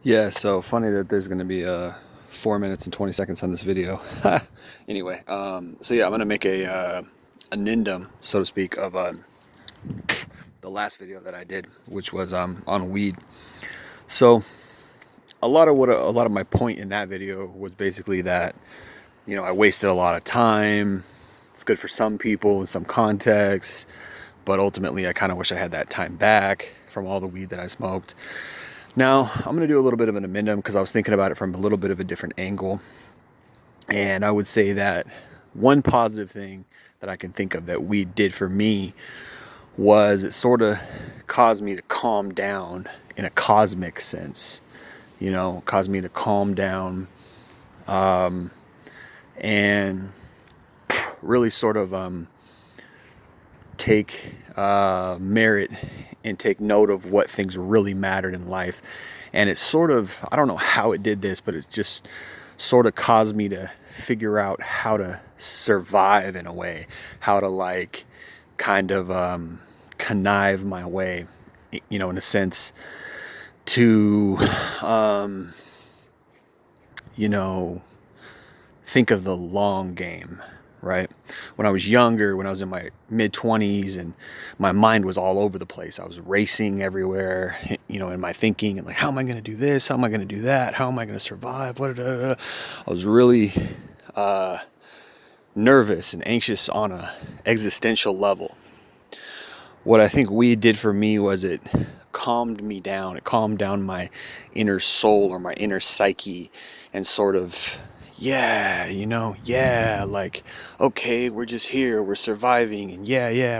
Yeah, so funny that there's going to be 4 minutes and 20 seconds on this video. Anyway, so yeah, I'm going to make a annendum, so to speak, of the last video that I did, which was on weed. So a lot of my point in that video was basically that, I wasted a lot of time. It's good for some people in some contexts, but ultimately I kind of wish I had that time back from all the weed that I smoked. Now, I'm going to do a little bit of an amendment because I was thinking about it from a little bit of a different angle. And I would say that one positive thing that I can think of that weed did for me was it sort of caused me to calm down in a cosmic sense. Caused me to calm down and really sort of take merit and take note of what things really mattered in life. And it's sort of, I don't know how it did this, but it just sort of caused me to figure out how to survive in a way, how to kind of connive my way, in a sense, to think of the long game, right? When I was younger, when I was in my mid-20s and my mind was all over the place, I was racing everywhere, in my thinking and how am I going to do this? How am I going to do that? How am I going to survive? I was really nervous and anxious on a existential level. What I think weed did for me was it calmed me down. It calmed down my inner soul or my inner psyche and sort of, okay, we're just here, we're surviving, and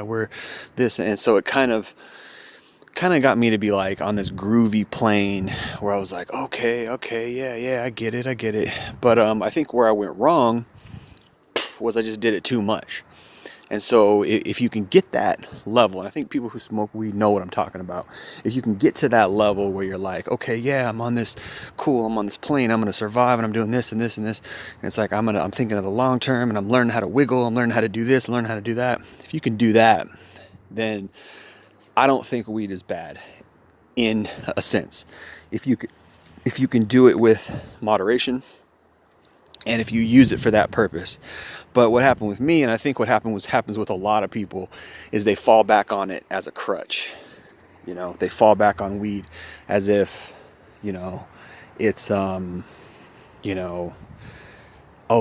we're this. And so it kind of got me to be on this groovy plane where I was like, okay, I get it. But I think where I went wrong was I just did it too much. And so if you can get that level, and I think people who smoke weed know what I'm talking about. If you can get to that level where you're like, okay, yeah, I'm on this plane, I'm going to survive, and I'm doing this and this and this. And it's like, I'm thinking of the long term, and I'm learning how to wiggle, I'm learning how to do this, learning how to do that. If you can do that, then I don't think weed is bad in a sense. If you can do it with moderation, and if you use it for that purpose. But what happened with me, and I think happens with a lot of people, is they fall back on it as a crutch. They fall back on weed as if, it's, oh,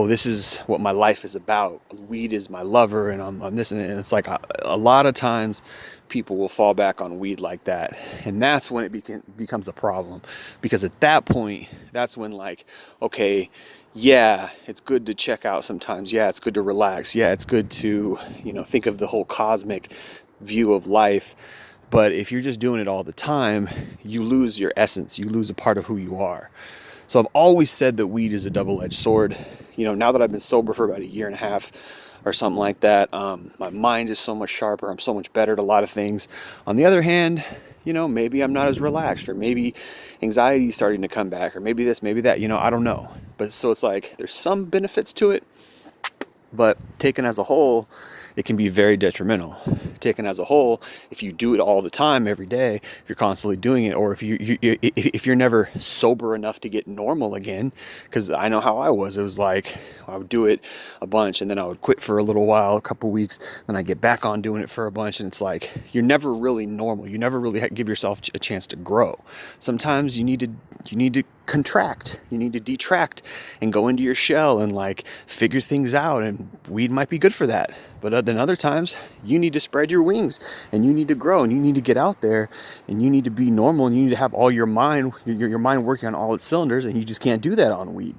this is what my life is about. Weed is my lover, and I'm this, and it's like a lot of times people will fall back on weed like that, and that's when it becomes a problem, because at that point, that's when okay, yeah, it's good to check out sometimes. Yeah, it's good to relax. Yeah, it's good to think of the whole cosmic view of life. But if you're just doing it all the time, you lose your essence. You lose a part of who you are. So I've always said that weed is a double-edged sword. Now that I've been sober for about a year and a half or something like that, my mind is so much sharper. I'm so much better at a lot of things. On the other hand, maybe I'm not as relaxed, or maybe anxiety is starting to come back, or maybe this, maybe that, I don't know. But so it's there's some benefits to it, but taken as a whole, it can be very detrimental. Taken as a whole, if you do it all the time, every day, if you're constantly doing it, or if you're never sober enough to get normal again, because I know how I was. It was I would do it a bunch, and then I would quit for a little while, a couple weeks, then I get back on doing it for a bunch, and it's you're never really normal. You never really give yourself a chance to grow. Sometimes you need to contract, you need to detract and go into your shell and figure things out, and weed might be good for that. But then other times you need to spread your wings, and you need to grow, and you need to get out there, and you need to be normal, and you need to have all your mind working on all its cylinders, and you just can't do that on weed.